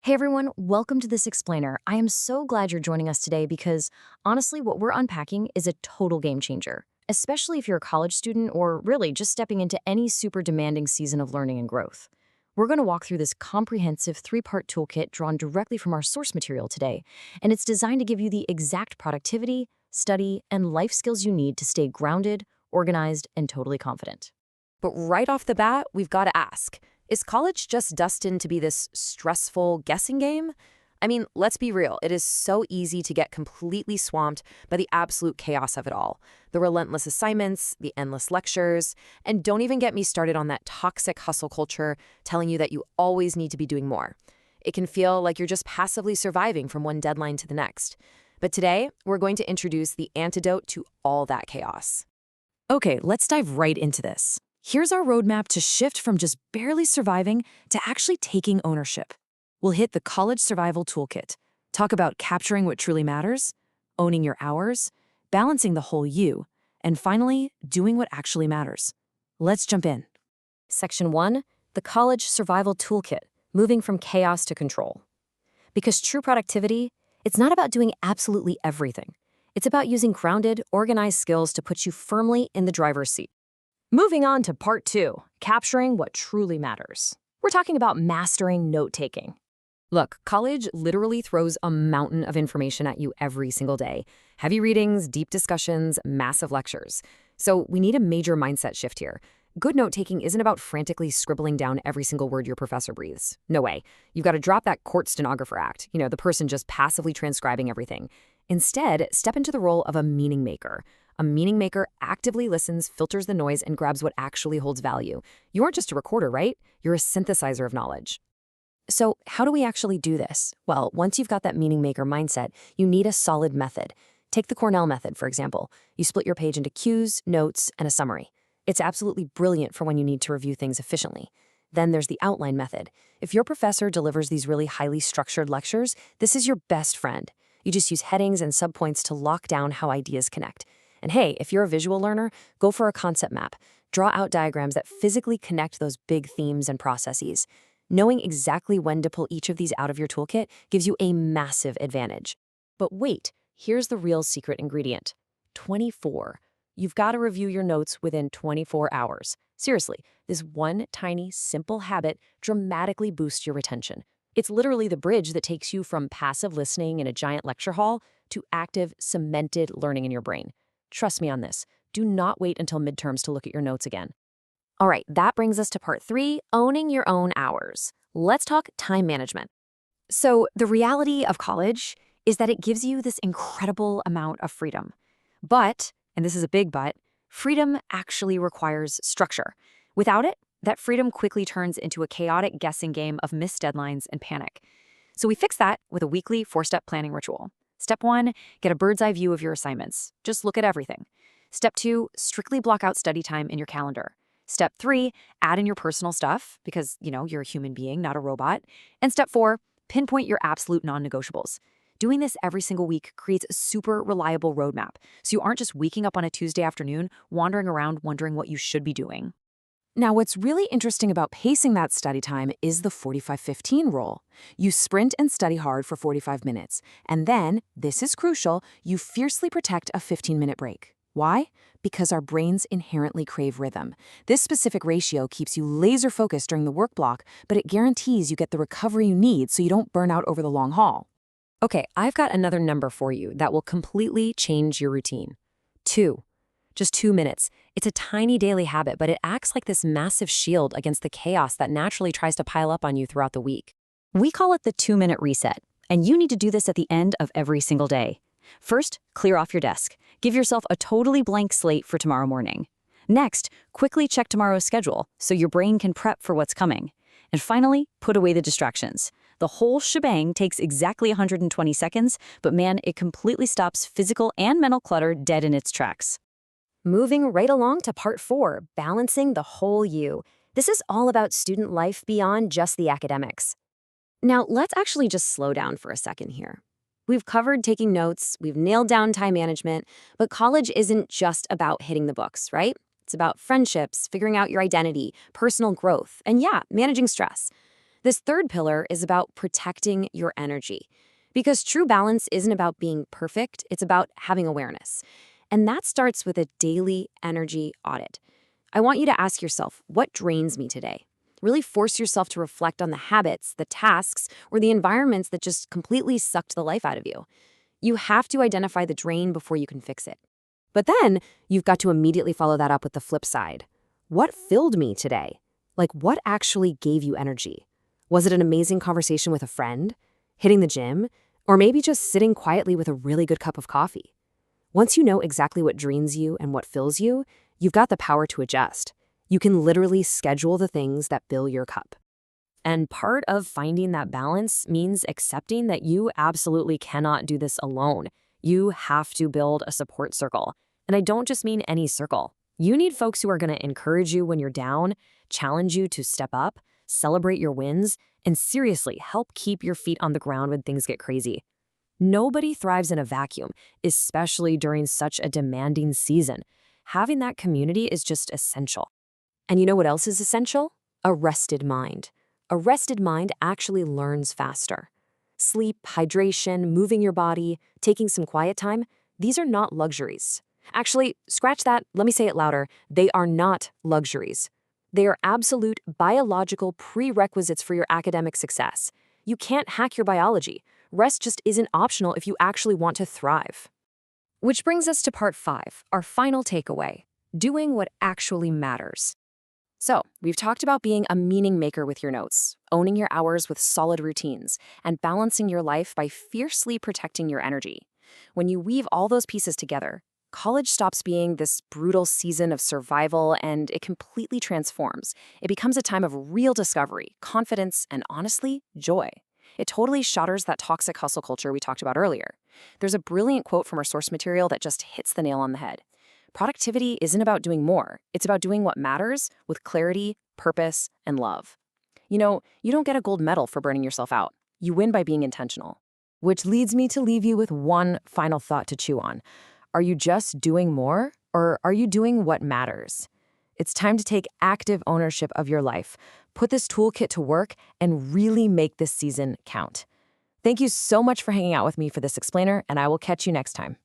Hey everyone, welcome to this explainer. I am so glad you're joining us today because honestly, what we're unpacking is a total game changer, especially if you're a college student or really just stepping into any super demanding season of learning and growth. We're going to walk through this comprehensive three-part toolkit drawn directly from our source material today, and it's designed to give you the exact productivity, study, and life skills you need to stay grounded, organized, and totally confident. But right off the bat, we've got to ask, is college just destined to be this stressful guessing game? I mean, let's be real, it is so easy to get completely swamped by the absolute chaos of it all. The relentless assignments, the endless lectures, and don't even get me started on that toxic hustle culture telling you that you always need to be doing more. It can feel like you're just passively surviving from one deadline to the next. But today, we're going to introduce the antidote to all that chaos. Okay, let's dive right into this. Here's our roadmap to shift from just barely surviving to actually taking ownership. We'll hit the College Survival Toolkit, talk about capturing what truly matters, owning your hours, balancing the whole you, and finally, doing what actually matters. Let's jump in. Section 1, the College Survival Toolkit, moving from chaos to control. Because true productivity, it's not about doing absolutely everything. It's about using grounded, organized skills to put you firmly in the driver's seat. Moving on to part 2, capturing what truly matters. We're talking about mastering note-taking. Look, college literally throws a mountain of information at you every single day. Heavy readings, deep discussions, massive lectures. So we need a major mindset shift here. Good note-taking isn't about frantically scribbling down every single word your professor breathes. No way. You've got to drop that court stenographer act, the person just passively transcribing everything. Instead, step into the role of a meaning maker. A meaning maker actively listens, filters the noise, and grabs what actually holds value. You aren't just a recorder, right? You're a synthesizer of knowledge. So how do we actually do this? Well, once you've got that meaning maker mindset, you need a solid method. Take the Cornell method, for example. You split your page into cues, notes, and a summary. It's absolutely brilliant for when you need to review things efficiently. Then there's the outline method. If your professor delivers these really highly structured lectures, this is your best friend. You just use headings and subpoints to lock down how ideas connect. And hey, if you're a visual learner, go for a concept map. Draw out diagrams that physically connect those big themes and processes. Knowing exactly when to pull each of these out of your toolkit gives you a massive advantage. But wait, here's the real secret ingredient. 24. You've got to review your notes within 24 hours. Seriously, this one tiny, simple habit dramatically boosts your retention. It's literally the bridge that takes you from passive listening in a giant lecture hall to active, cemented learning in your brain. Trust me on this. Do not wait until midterms to look at your notes again. All right, that brings us to part 3, owning your own hours. Let's talk time management. So the reality of college is that it gives you this incredible amount of freedom. But, and this is a big but, freedom actually requires structure. Without it, that freedom quickly turns into a chaotic guessing game of missed deadlines and panic. So we fix that with a weekly 4-step planning ritual. Step 1, get a bird's eye view of your assignments. Just look at everything. Step 2, strictly block out study time in your calendar. Step 3, add in your personal stuff because, you're a human being, not a robot. And step 4, pinpoint your absolute non-negotiables. Doing this every single week creates a super reliable roadmap, so you aren't just waking up on a Tuesday afternoon, wandering around wondering what you should be doing. Now, what's really interesting about pacing that study time is the 45-15 rule. You sprint and study hard for 45 minutes, and then, this is crucial, you fiercely protect a 15-minute break. Why? Because our brains inherently crave rhythm. This specific ratio keeps you laser-focused during the work block, but it guarantees you get the recovery you need so you don't burn out over the long haul. Okay, I've got another number for you that will completely change your routine. 2. Just 2 minutes. It's a tiny daily habit, but it acts like this massive shield against the chaos that naturally tries to pile up on you throughout the week. We call it the 2-minute reset, and you need to do this at the end of every single day. First, clear off your desk. Give yourself a totally blank slate for tomorrow morning. Next, quickly check tomorrow's schedule so your brain can prep for what's coming. And finally, put away the distractions. The whole shebang takes exactly 120 seconds, but man, it completely stops physical and mental clutter dead in its tracks. Moving right along to part 4, balancing the whole you. This is all about student life beyond just the academics. Now, let's actually just slow down for a second here. We've covered taking notes, we've nailed down time management, but college isn't just about hitting the books, right? It's about friendships, figuring out your identity, personal growth, and managing stress. This third pillar is about protecting your energy. Because true balance isn't about being perfect, it's about having awareness. And that starts with a daily energy audit. I want you to ask yourself, what drains me today? Really force yourself to reflect on the habits, the tasks, or the environments that just completely sucked the life out of you. You have to identify the drain before you can fix it. But then you've got to immediately follow that up with the flip side. What filled me today? Like, what actually gave you energy? Was it an amazing conversation with a friend? Hitting the gym? Or maybe just sitting quietly with a really good cup of coffee? Once you know exactly what drains you and what fills you, you've got the power to adjust. You can literally schedule the things that fill your cup. And part of finding that balance means accepting that you absolutely cannot do this alone. You have to build a support circle. And I don't just mean any circle. You need folks who are going to encourage you when you're down, challenge you to step up, celebrate your wins, and seriously help keep your feet on the ground when things get crazy. Nobody thrives in a vacuum, especially during such a demanding season. Having that community is just essential. And you know what else is essential? A rested mind. A rested mind actually learns faster. Sleep, hydration, moving your body, taking some quiet time, these are not luxuries. Actually, scratch that, let me say it louder. They are not luxuries. They are absolute biological prerequisites for your academic success. You can't hack your biology. Rest just isn't optional if you actually want to thrive. Which brings us to part 5, our final takeaway, doing what actually matters. So, we've talked about being a meaning maker with your notes, owning your hours with solid routines, and balancing your life by fiercely protecting your energy. When you weave all those pieces together, college stops being this brutal season of survival and it completely transforms. It becomes a time of real discovery, confidence, and honestly, joy. It totally shatters that toxic hustle culture we talked about earlier. There's a brilliant quote from our source material that just hits the nail on the head. Productivity isn't about doing more. It's about doing what matters with clarity, purpose, and love. You know, you don't get a gold medal for burning yourself out. You win by being intentional. Which leads me to leave you with one final thought to chew on. Are you just doing more, or are you doing what matters? It's time to take active ownership of your life. Put this toolkit to work and really make this season count. Thank you so much for hanging out with me for this explainer, and I will catch you next time.